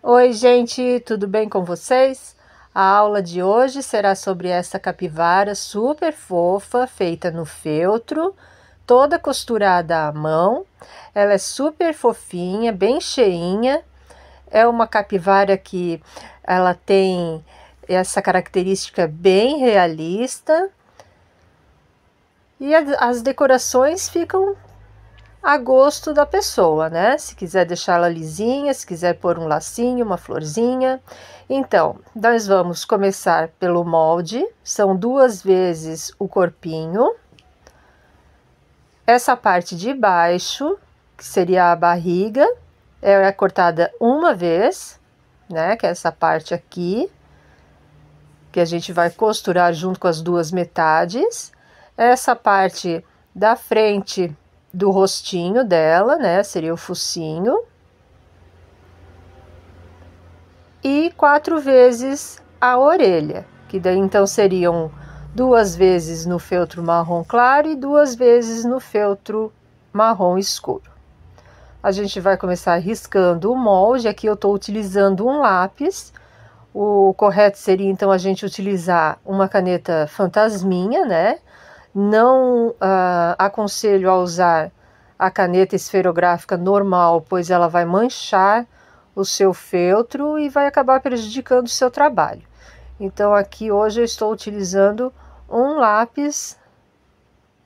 Oi, gente, tudo bem com vocês? A aula de hoje será sobre essa capivara super fofa, feita no feltro, toda costurada à mão. Ela é super fofinha, bem cheinha. É uma capivara que ela tem essa característica bem realista. E as decorações ficam a gosto da pessoa, né? Se quiser deixar ela lisinha, se quiser pôr um lacinho, uma florzinha. Então, nós vamos começar pelo molde. São 2 vezes o corpinho. Essa parte de baixo, que seria a barriga, é cortada uma vez, né? Que é essa parte aqui, que a gente vai costurar junto com as 2 metades. Essa parte da frente do rostinho dela, né? Seria o focinho. E 4 vezes a orelha, que daí então seriam 2 vezes no feltro marrom claro e 2 vezes no feltro marrom escuro. A gente vai começar riscando o molde. Aqui eu estou utilizando um lápis. O correto seria então a gente utilizar uma caneta fantasminha, né? Não aconselho a usar a caneta esferográfica normal, pois ela vai manchar o seu feltro e vai acabar prejudicando o seu trabalho. Então aqui hoje eu estou utilizando um lápis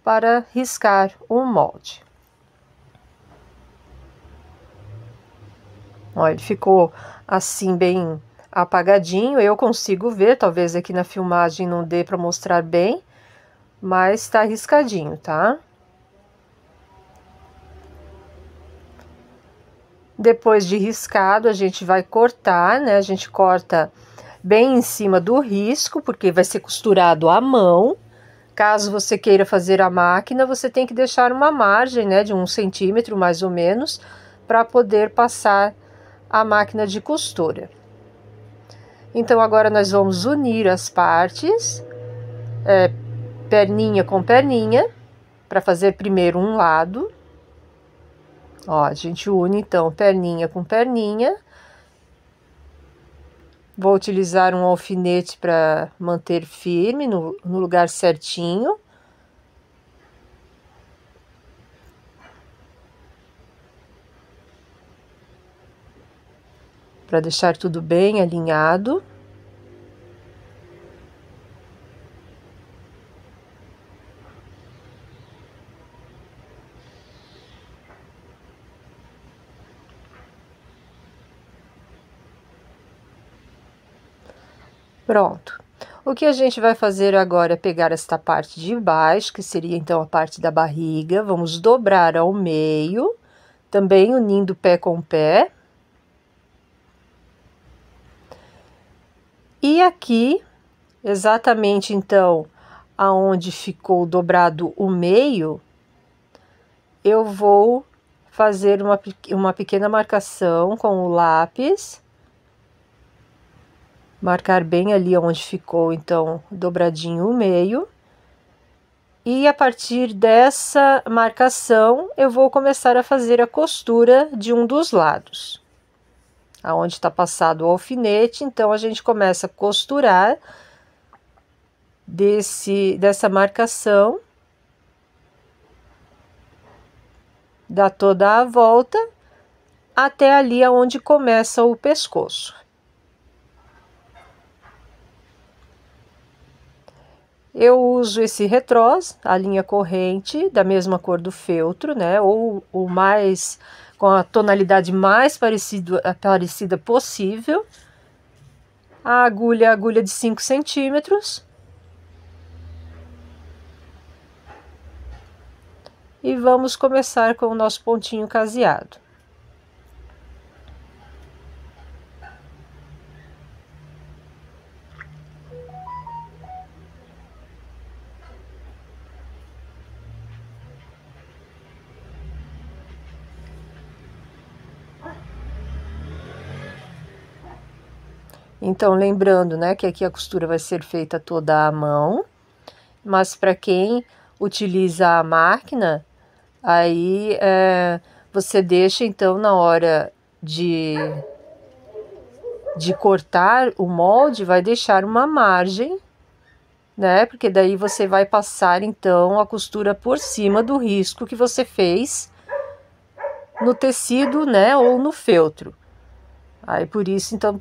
para riscar o molde. Ó, ele ficou assim bem apagadinho, eu consigo ver, talvez aqui na filmagem não dê para mostrar bem, mas tá riscadinho, tá? Depois de riscado, a gente vai cortar, né? A gente corta bem em cima do risco, porque vai ser costurado à mão. Caso você queira fazer a máquina, você tem que deixar uma margem, né, de 1 centímetro mais ou menos, para poder passar a máquina de costura. Então agora nós vamos unir as partes, perninha com perninha, para fazer primeiro um lado. Ó, a gente une então perninha com perninha. Vou utilizar um alfinete para manter firme no lugar certinho. Para deixar tudo bem alinhado. Pronto. O que a gente vai fazer agora é pegar esta parte de baixo, que seria então a parte da barriga, vamos dobrar ao meio, também unindo pé com pé. E aqui, exatamente então, aonde ficou dobrado o meio, eu vou fazer uma pequena marcação com o lápis. Marcar bem ali onde ficou, então, dobradinho o meio. E a partir dessa marcação, eu vou começar a fazer a costura de um dos lados. Aonde está passado o alfinete, então, a gente começa a costurar dessa marcação. Dá toda a volta até ali aonde começa o pescoço. Eu uso esse retrós, a linha corrente, da mesma cor do feltro, né? Ou o mais, com a tonalidade mais parecida possível. A agulha de 5 centímetros. E vamos começar com o nosso pontinho caseado. Então, lembrando, né, que aqui a costura vai ser feita toda à mão, mas para quem utiliza a máquina, aí você deixa, então, na hora de de cortar o molde, vai deixar uma margem, né? Porque daí você vai passar então a costura por cima do risco que você fez no tecido, né, ou no feltro. Aí por isso então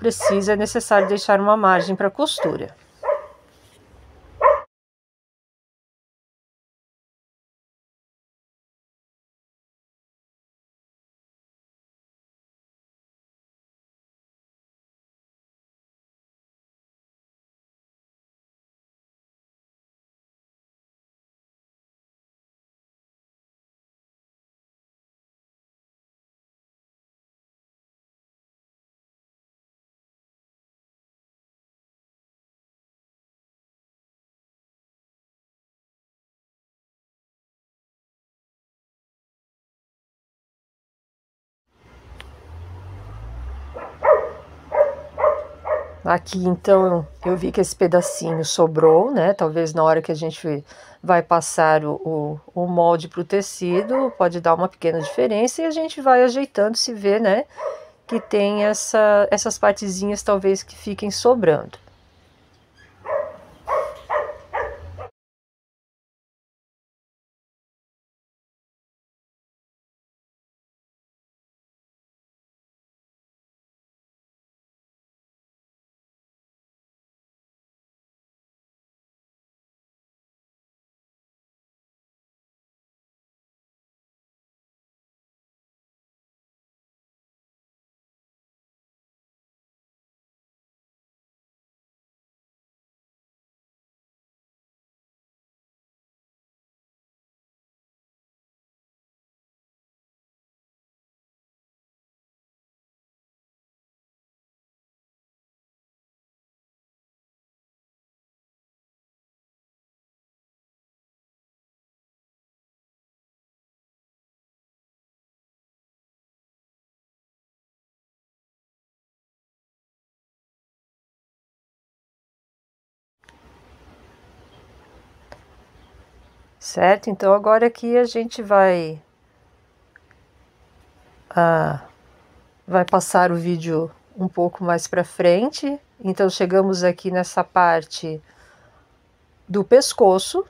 é necessário deixar uma margem para costura. Aqui então eu vi que esse pedacinho sobrou, né? Talvez na hora que a gente vai passar o molde para o tecido, pode dar uma pequena diferença e a gente vai ajeitando se vê, né? Que tem essas partezinhas talvez que fiquem sobrando. Certo? Então agora aqui a gente vai passar o vídeo um pouco mais para frente. Então chegamos aqui nessa parte do pescoço.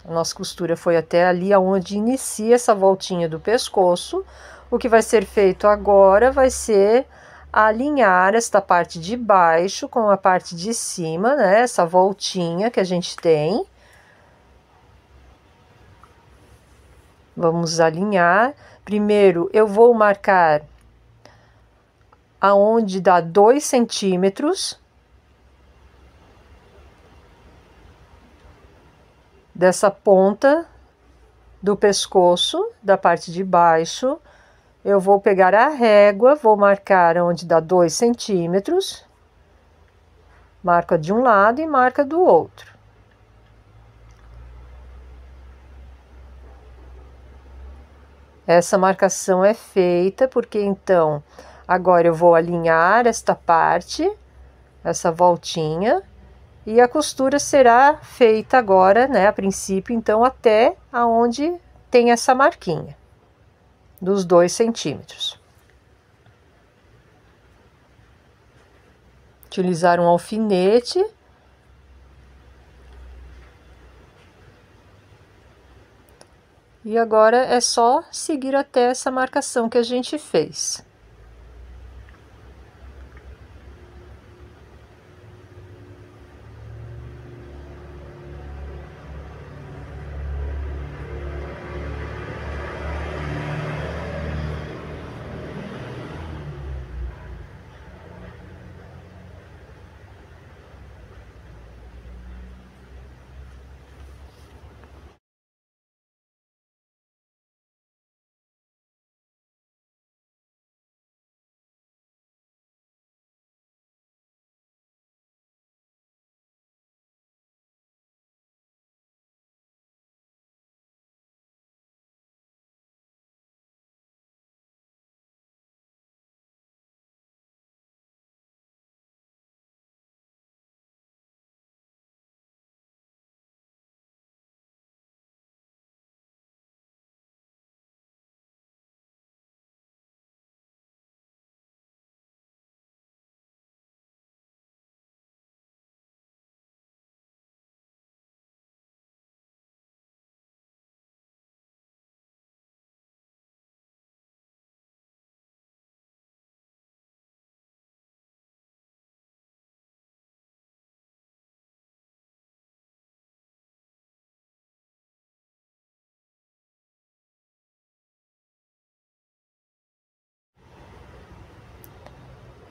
A nossa costura foi até ali onde inicia essa voltinha do pescoço. O que vai ser feito agora vai ser alinhar esta parte de baixo com a parte de cima, né? Essa voltinha que a gente tem. Vamos alinhar. Primeiro eu vou marcar aonde dá 2 centímetros dessa ponta do pescoço, da parte de baixo. Eu vou pegar a régua, vou marcar onde dá 2 centímetros, marca de um lado e marca do outro. Essa marcação é feita porque então agora eu vou alinhar esta parte, essa voltinha, e a costura será feita agora, né, a princípio, então até aonde tem essa marquinha dos 2 centímetros. Utilizar um alfinete. E agora é só seguir até essa marcação que a gente fez.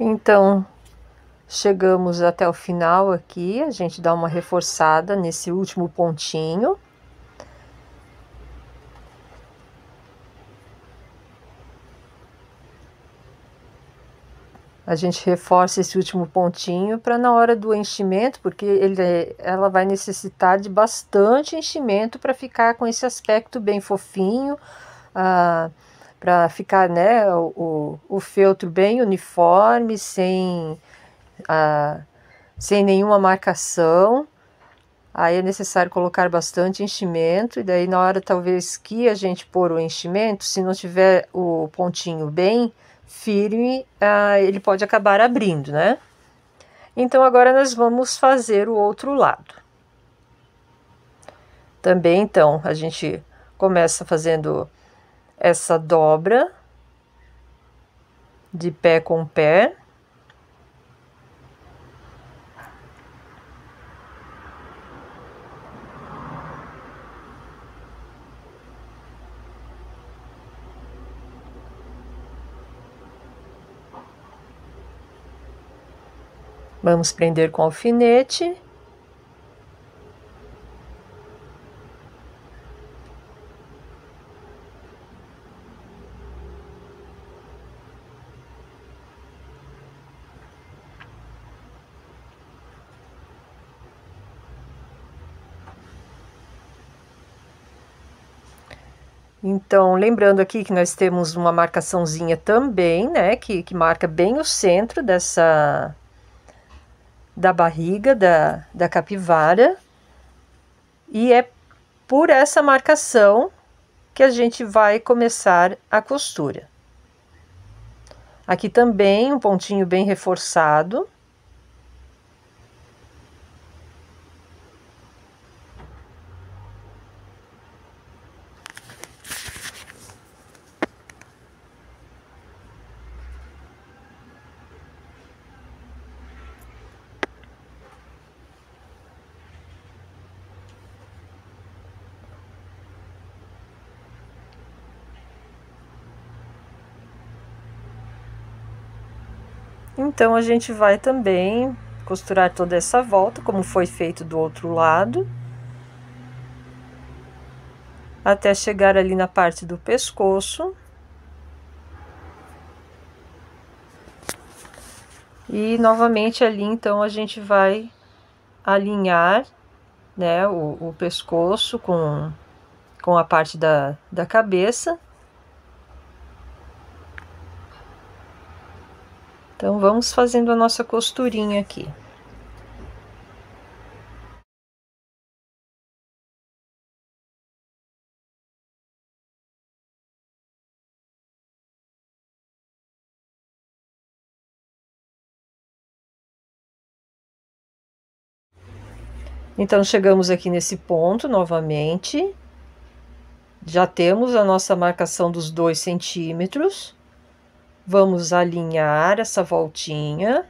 Então, chegamos até o final aqui, a gente dá uma reforçada nesse último pontinho. A gente reforça esse último pontinho para na hora do enchimento, porque ela vai necessitar de bastante enchimento para ficar com esse aspecto bem fofinho, para ficar, né, o feltro bem uniforme, sem nenhuma marcação. Aí é necessário colocar bastante enchimento, e daí na hora talvez que a gente pôr o enchimento, se não tiver o pontinho bem firme, ele pode acabar abrindo, né? Então agora nós vamos fazer o outro lado. Também então a gente começa fazendo essa dobra de pé com pé. Vamos prender com alfinete. Então, lembrando aqui que nós temos uma marcaçãozinha também, né, que marca bem o centro da barriga da capivara, e é por essa marcação que a gente vai começar a costura. Aqui também um pontinho bem reforçado. Então a gente vai também costurar toda essa volta, como foi feito do outro lado, até chegar ali na parte do pescoço. E novamente ali então a gente vai alinhar, né, o pescoço com a parte da cabeça. Então vamos fazendo a nossa costurinha aqui. Então chegamos aqui nesse ponto novamente. Já temos a nossa marcação dos 2 centímetros. Vamos alinhar essa voltinha.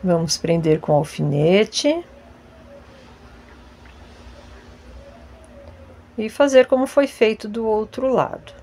Vamos prender com alfinete. E fazer como foi feito do outro lado.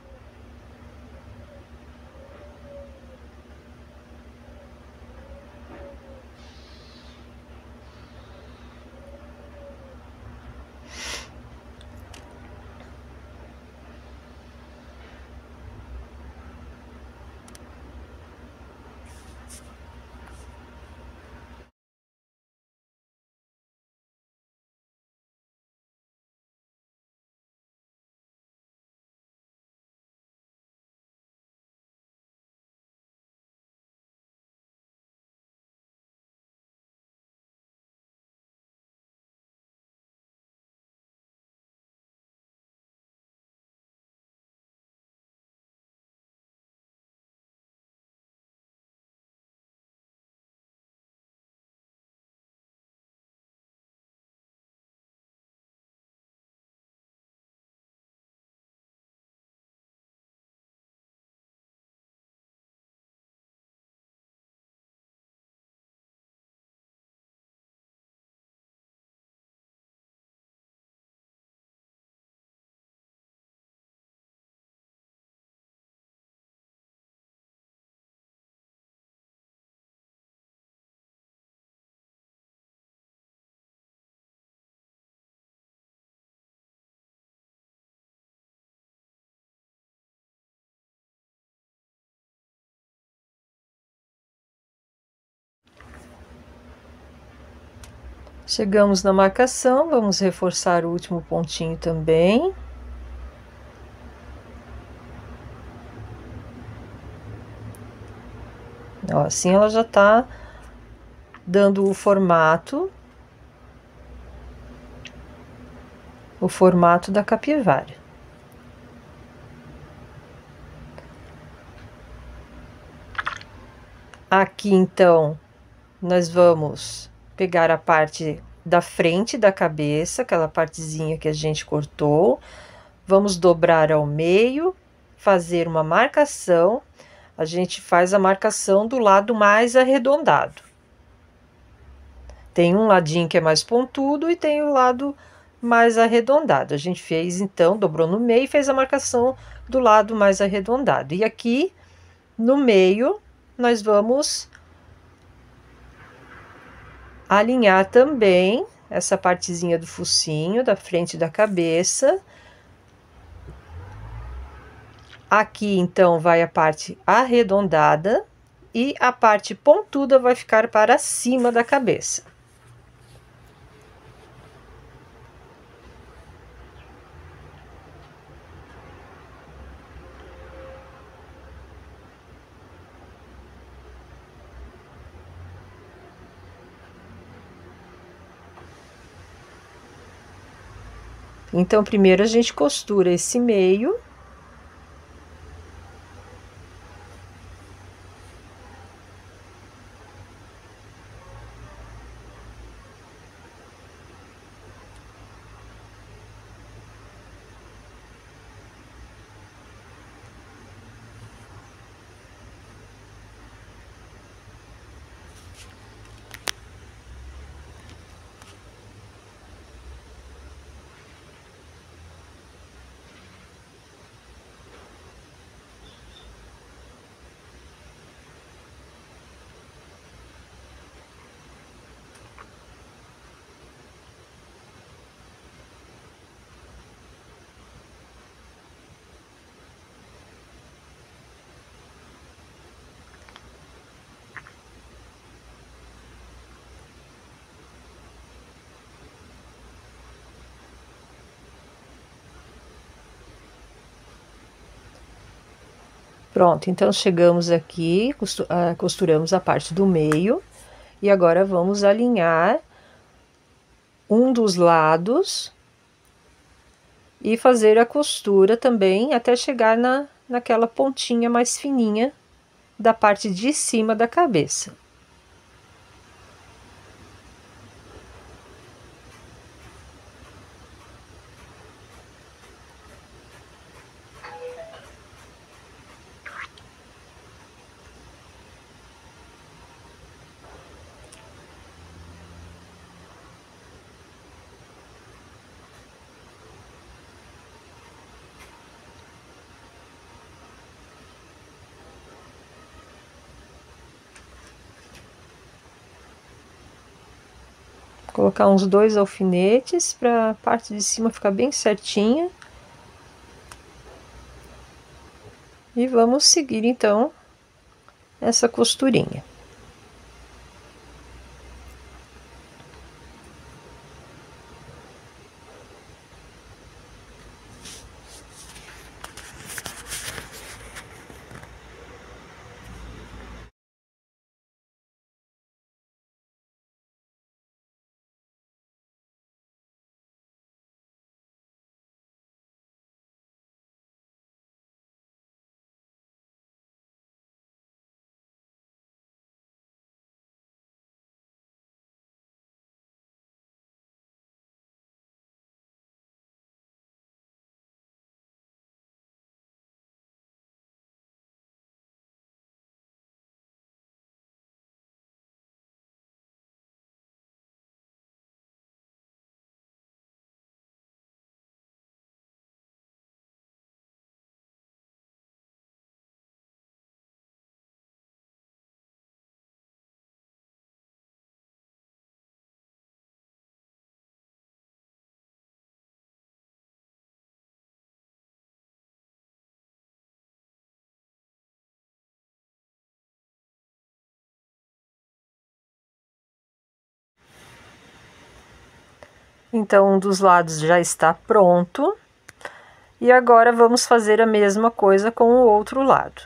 Chegamos na marcação, vamos reforçar o último pontinho também. Ó, assim ela já tá dando o formato da capivara. Aqui, então, nós vamos pegar a parte da frente da cabeça, aquela partezinha que a gente cortou, vamos dobrar ao meio, fazer uma marcação. A gente faz a marcação do lado mais arredondado. Tem um ladinho que é mais pontudo e tem o lado mais arredondado. A gente fez, então, dobrou no meio e fez a marcação do lado mais arredondado. E aqui, no meio, nós vamos alinhar também essa partezinha do focinho, da frente da cabeça. Aqui, então, vai a parte arredondada e a parte pontuda vai ficar para cima da cabeça. Então, primeiro a gente costura esse meio. Pronto, então chegamos aqui, costuramos a parte do meio e agora vamos alinhar um dos lados e fazer a costura também até chegar naquela pontinha mais fininha da parte de cima da cabeça. Colocar uns 2 alfinetes para a parte de cima ficar bem certinha. E vamos seguir então essa costurinha. Então, um dos lados já está pronto. E agora vamos fazer a mesma coisa com o outro lado.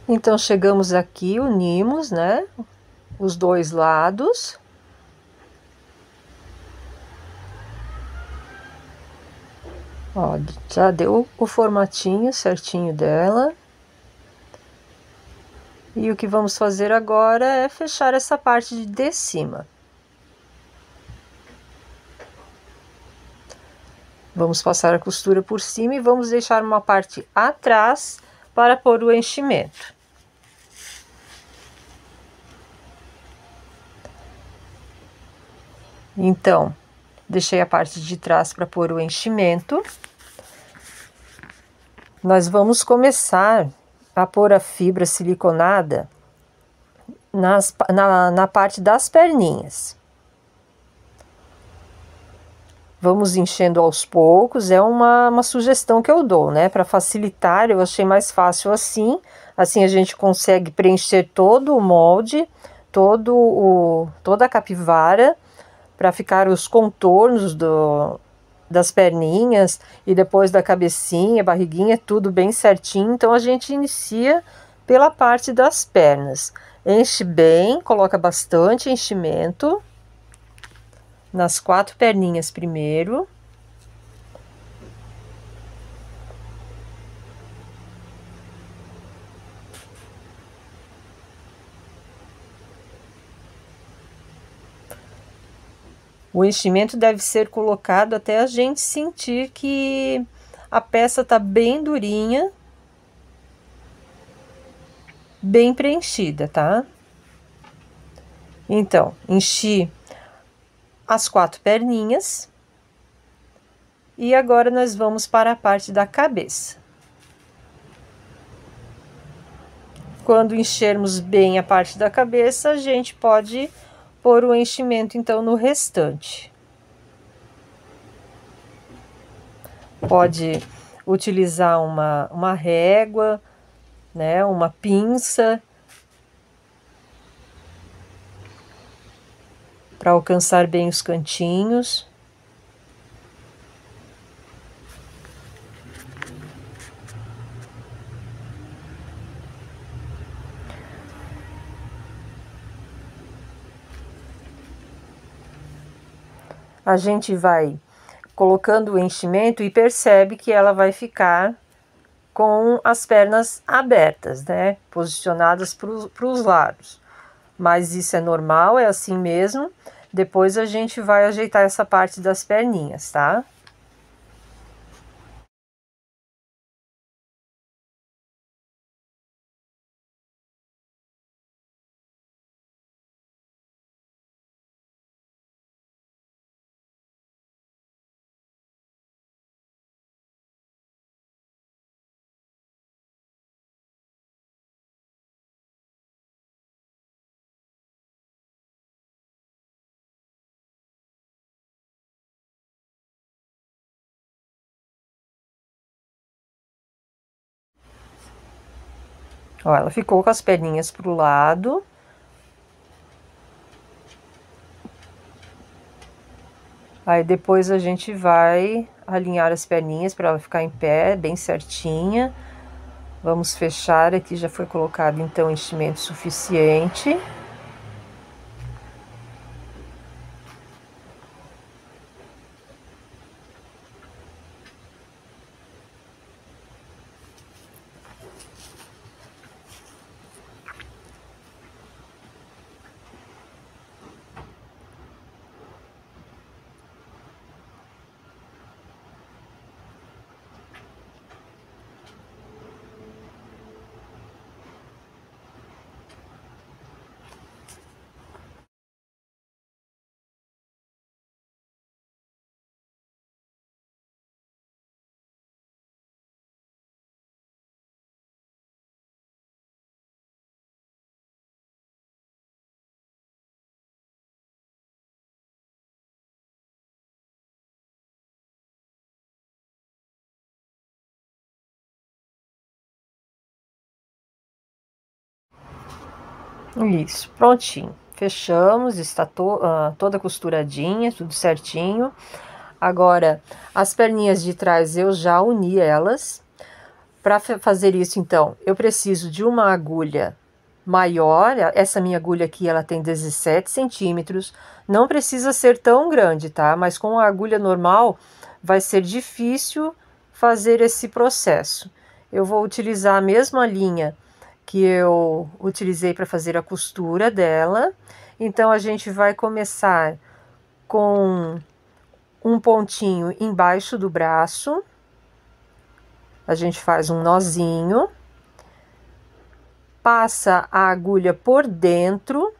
Então, chegamos aqui, unimos, né, os dois lados. Ó, já deu o formatinho certinho dela. E o que vamos fazer agora é fechar essa parte de cima. Vamos passar a costura por cima e vamos deixar uma parte atrás para pôr o enchimento. Então, deixei a parte de trás para pôr o enchimento. Nós vamos começar a pôr a fibra siliconada na parte das perninhas. Vamos enchendo aos poucos, é uma sugestão que eu dou, né? Para facilitar, eu achei mais fácil assim. Assim a gente consegue preencher todo o molde, toda a capivara, para ficar os contornos das perninhas e depois da cabecinha, barriguinha, tudo bem certinho. Então a gente inicia pela parte das pernas. Enche bem, coloca bastante enchimento nas 4 perninhas primeiro. O enchimento deve ser colocado até a gente sentir que a peça tá bem durinha, bem preenchida, tá? Então, enchi as 4 perninhas e agora nós vamos para a parte da cabeça. Quando enchermos bem a parte da cabeça, a gente pode pôr o enchimento então no restante. Pode utilizar uma régua, né, uma pinça, para alcançar bem os cantinhos. A gente vai colocando o enchimento e percebe que ela vai ficar com as pernas abertas, né? Posicionadas para os lados. Mas isso é normal, é assim mesmo. Depois a gente vai ajeitar essa parte das perninhas, tá? Ó, ela ficou com as perninhas pro lado. Aí depois a gente vai alinhar as perninhas para ela ficar em pé, bem certinha. Vamos fechar aqui, já foi colocado então enchimento suficiente. Isso, prontinho. Fechamos, está toda costuradinha, tudo certinho. Agora, as perninhas de trás eu já uni elas. Para fazer isso, então, eu preciso de uma agulha maior. Essa minha agulha aqui, ela tem 17 centímetros. Não precisa ser tão grande, tá? Mas com a agulha normal, vai ser difícil fazer esse processo. Eu vou utilizar a mesma linha que eu utilizei para fazer a costura dela. Então, a gente vai começar com um pontinho embaixo do braço. A gente faz um nozinho, passa a agulha por dentro,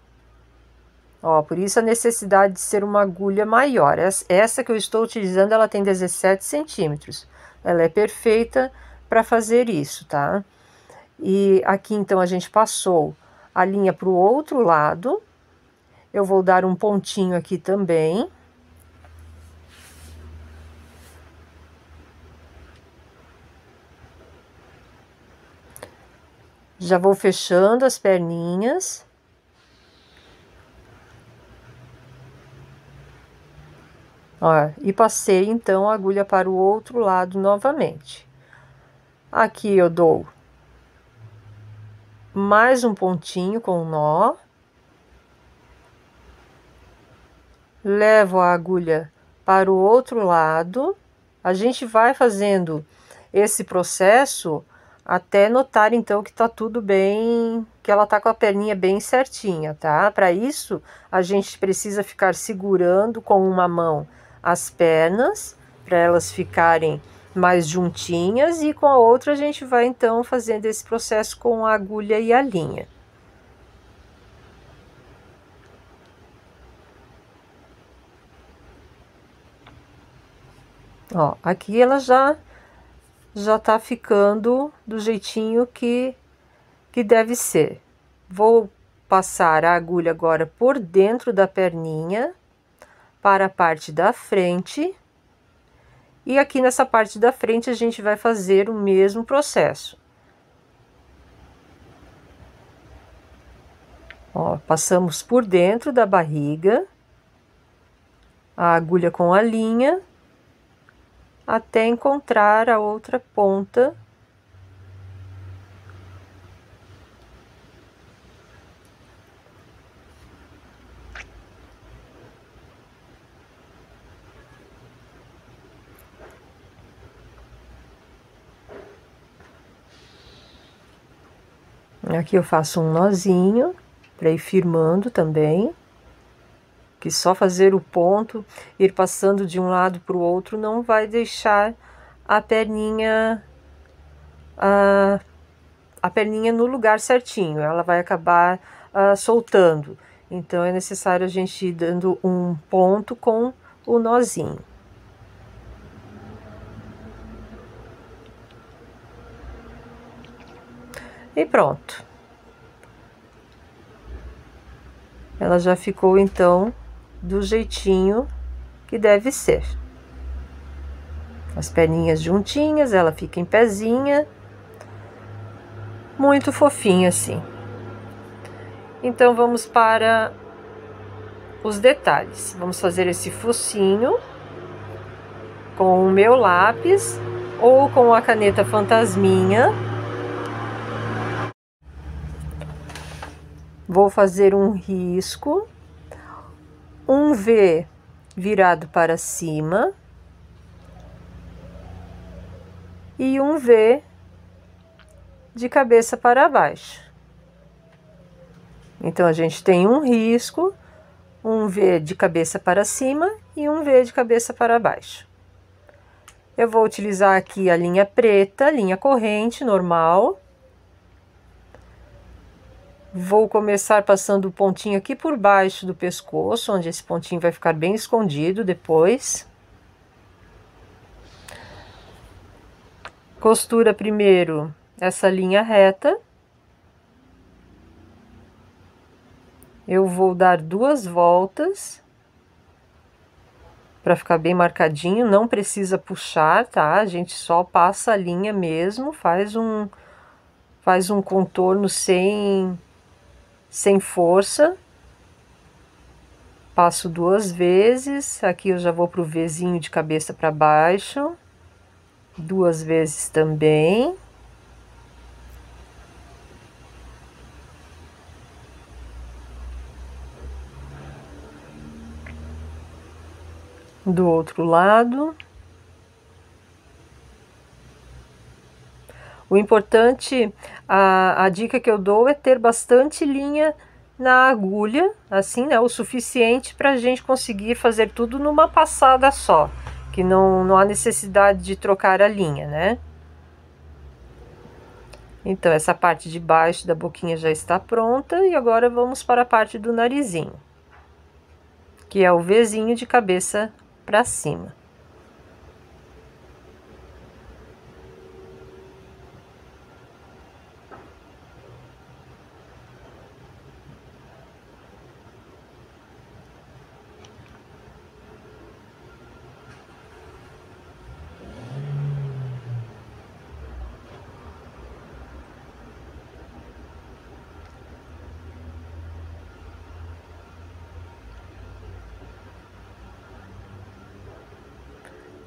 ó, por isso a necessidade de ser uma agulha maior. Essa que eu estou utilizando, ela tem 17 centímetros. Ela é perfeita para fazer isso, tá? E aqui, então, a gente passou a linha para o outro lado. Eu vou dar um pontinho aqui também. Já vou fechando as perninhas. Ó, e passei, então, a agulha para o outro lado novamente. Aqui eu dou mais um pontinho com nó. Levo a agulha para o outro lado. A gente vai fazendo esse processo até notar então que tá tudo bem, que ela tá com a perninha bem certinha, tá? Para isso, a gente precisa ficar segurando com uma mão as pernas, para elas ficarem mais juntinhas, e com a outra a gente vai então fazendo esse processo com a agulha e a linha. Ó, aqui ela já tá ficando do jeitinho que deve ser. Vou passar a agulha agora por dentro da perninha para a parte da frente. E aqui nessa parte da frente a gente vai fazer o mesmo processo. Ó, passamos por dentro da barriga, a agulha com a linha, até encontrar a outra ponta. Aqui eu faço um nozinho para ir firmando também, que só fazer o ponto, ir passando de um lado para o outro, não vai deixar a perninha a perninha no lugar certinho, ela vai acabar soltando. Então é necessário a gente ir dando um ponto com o nozinho. E pronto. Ela já ficou então do jeitinho que deve ser. As perninhas juntinhas, ela fica em pezinha, muito fofinha assim. Então vamos para os detalhes. Vamos fazer esse focinho com o meu lápis ou com a caneta fantasminha. Vou fazer um risco, um V virado para cima e um V de cabeça para baixo. Então a gente tem um risco, um V de cabeça para cima e um V de cabeça para baixo. Eu vou utilizar aqui a linha preta, linha corrente normal. Vou começar passando o pontinho aqui por baixo do pescoço, onde esse pontinho vai ficar bem escondido depois. Costura primeiro essa linha reta. Eu vou dar 2 voltas para ficar bem marcadinho, não precisa puxar, tá? A gente só passa a linha mesmo, faz um contorno sem força. Passo 2 vezes, aqui eu já vou pro Vzinho de cabeça para baixo, 2 vezes também. Do outro lado. O importante, a dica que eu dou é ter bastante linha na agulha, assim, né, o suficiente para a gente conseguir fazer tudo numa passada só, que não há necessidade de trocar a linha, né? Então, essa parte de baixo da boquinha já está pronta, e agora vamos para a parte do narizinho, que é o Vzinho de cabeça para cima.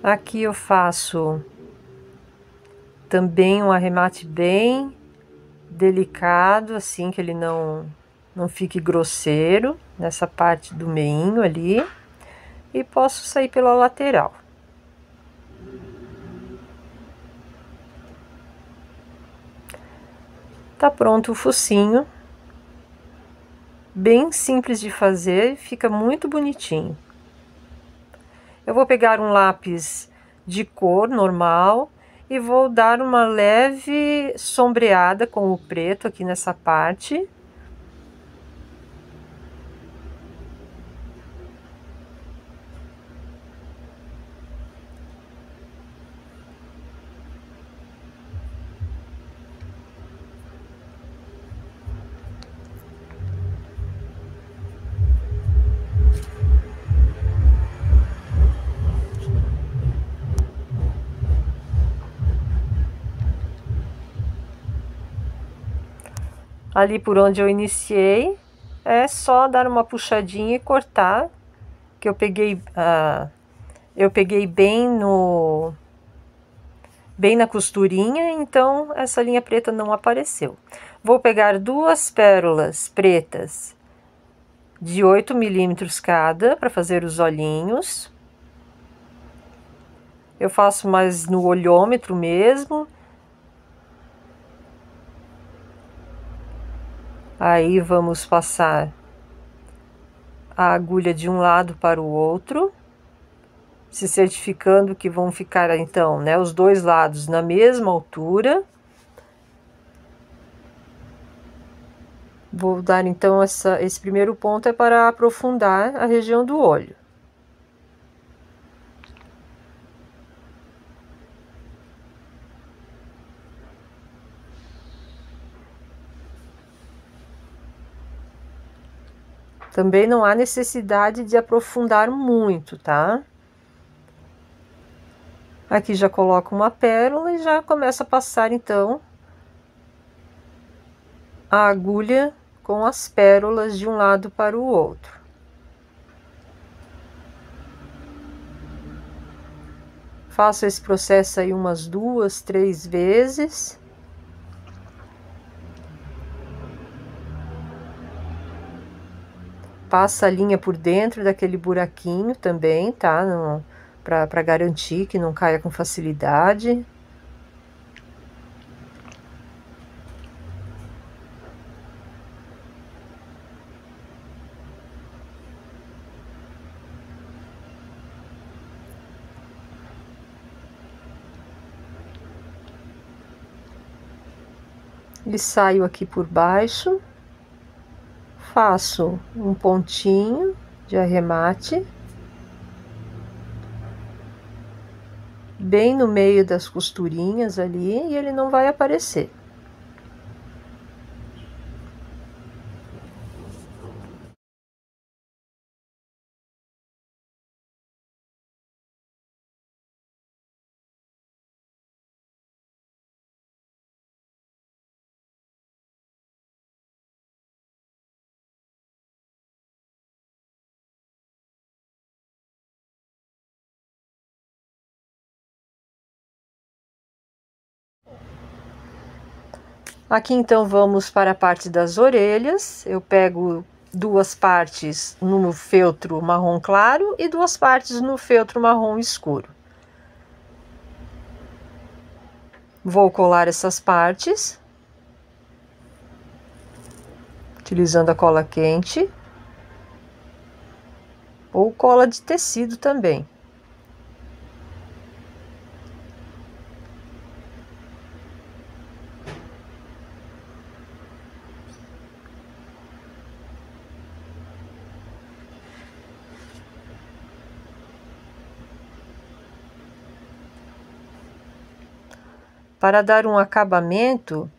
Aqui eu faço também um arremate bem delicado, assim, que ele não fique grosseiro, nessa parte do meinho ali, e posso sair pela lateral. Tá pronto o focinho. Bem simples de fazer, fica muito bonitinho. Eu vou pegar um lápis de cor normal e vou dar uma leve sombreada com o preto aqui nessa parte. Ali por onde eu iniciei, é só dar uma puxadinha e cortar, que eu peguei bem na costurinha, então essa linha preta não apareceu. Vou pegar duas pérolas pretas de 8 milímetros cada para fazer os olhinhos. Eu faço mais no olhômetro mesmo. Aí vamos passar a agulha de um lado para o outro, se certificando que vão ficar então, né, os dois lados na mesma altura. Vou dar então esse primeiro ponto é para aprofundar a região do olho. Também não há necessidade de aprofundar muito, tá? Aqui já coloco uma pérola e já começo a passar então a agulha com as pérolas de um lado para o outro. Faço esse processo aí umas 2, 3 vezes. Passa a linha por dentro daquele buraquinho também, tá? Para garantir que não caia com facilidade. E saio aqui por baixo, faço um pontinho de arremate, bem no meio das costurinhas ali, e ele não vai aparecer. Aqui então vamos para a parte das orelhas. Eu pego duas partes no feltro marrom claro e duas partes no feltro marrom escuro. Vou colar essas partes, utilizando a cola quente ou cola de tecido também. Para dar um acabamento,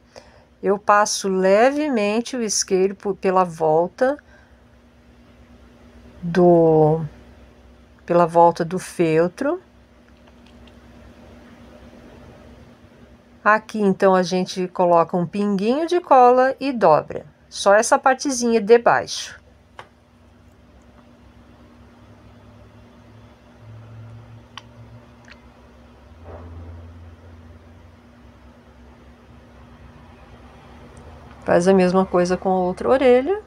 eu passo levemente o isqueiro pela volta do feltro. Aqui então a gente coloca um pinguinho de cola e dobra, só essa partezinha de baixo. Faz a mesma coisa com a outra orelha.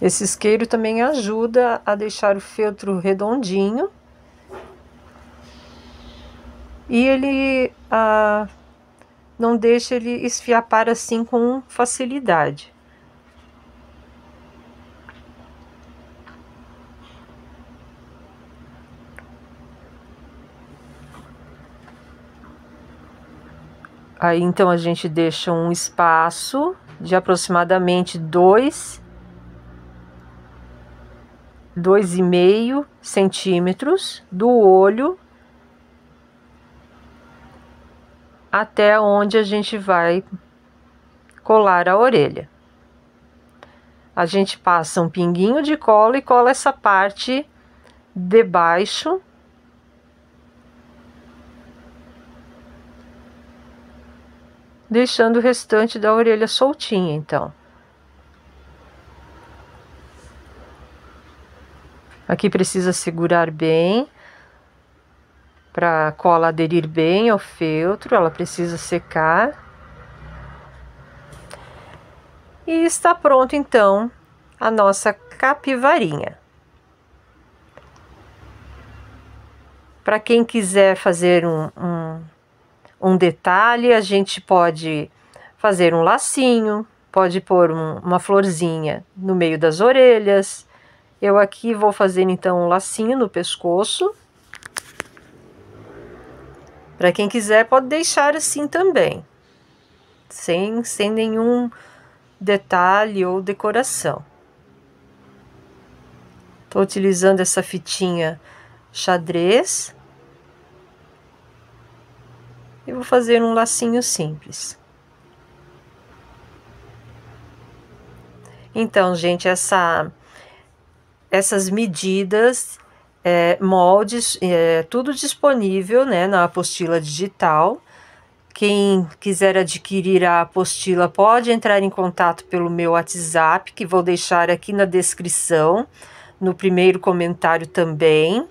Esse isqueiro também ajuda a deixar o feltro redondinho. E ele não deixa ele esfiapar assim com facilidade. Aí então a gente deixa um espaço de aproximadamente 2,5 centímetros do olho até onde a gente vai colar a orelha. A gente passa um pinguinho de cola e cola essa parte de baixo, deixando o restante da orelha soltinha, então. Aqui precisa segurar bem para a cola aderir bem ao feltro, ela precisa secar. E está pronto então a nossa capivarinha. Para quem quiser fazer um detalhe, a gente pode fazer um lacinho, pode pôr uma florzinha no meio das orelhas. Eu aqui vou fazer então um lacinho no pescoço. Para quem quiser, pode deixar assim também, sem nenhum detalhe ou decoração. Estou utilizando essa fitinha xadrez e vou fazer um lacinho simples. Então, gente, essas medidas, moldes, tudo disponível, né, na apostila digital. Quem quiser adquirir a apostila pode entrar em contato pelo meu WhatsApp, que vou deixar aqui na descrição, no primeiro comentário também.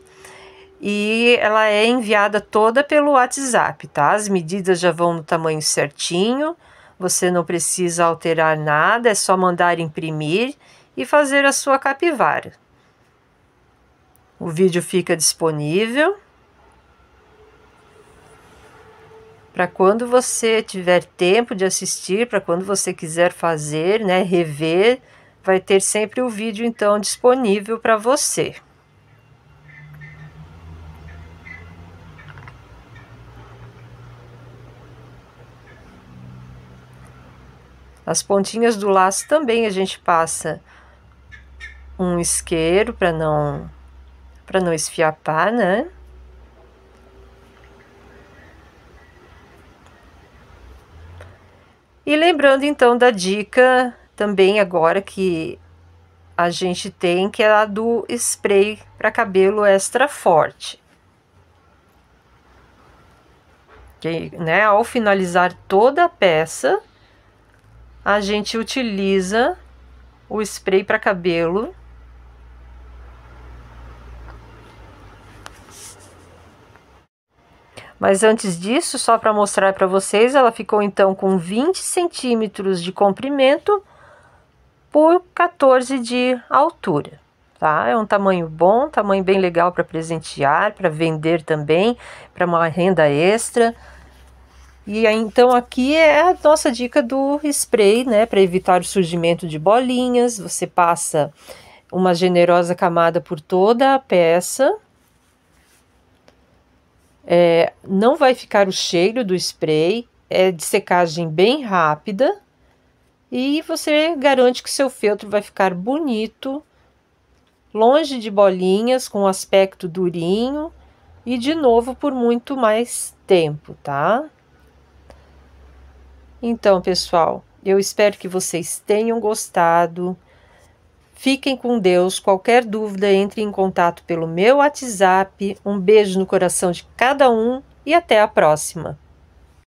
E ela é enviada toda pelo WhatsApp, tá? As medidas já vão no tamanho certinho, você não precisa alterar nada, é só mandar imprimir e fazer a sua capivara. O vídeo fica disponível para quando você tiver tempo de assistir, para quando você quiser fazer, né, rever, vai ter sempre o vídeo então disponível para você. As pontinhas do laço também a gente passa um isqueiro para não esfiapar, né? E lembrando então da dica também agora que a gente tem, que é a do spray para cabelo extra forte. Que, né, ao finalizar toda a peça, a gente utiliza o spray para cabelo. Mas antes disso, só para mostrar para vocês, ela ficou então com 20 centímetros de comprimento por 14 de altura, tá? É um tamanho bom, tamanho bem legal para presentear, para vender também, para uma renda extra. E aí, então aqui é a nossa dica do spray, né, para evitar o surgimento de bolinhas. Você passa uma generosa camada por toda a peça. Não vai ficar o cheiro do spray, é de secagem bem rápida. E você garante que seu feltro vai ficar bonito, longe de bolinhas, com aspecto durinho e de novo por muito mais tempo, tá? Então, pessoal, eu espero que vocês tenham gostado. Fiquem com Deus. Qualquer dúvida, entre em contato pelo meu WhatsApp. Um beijo no coração de cada um e até a próxima.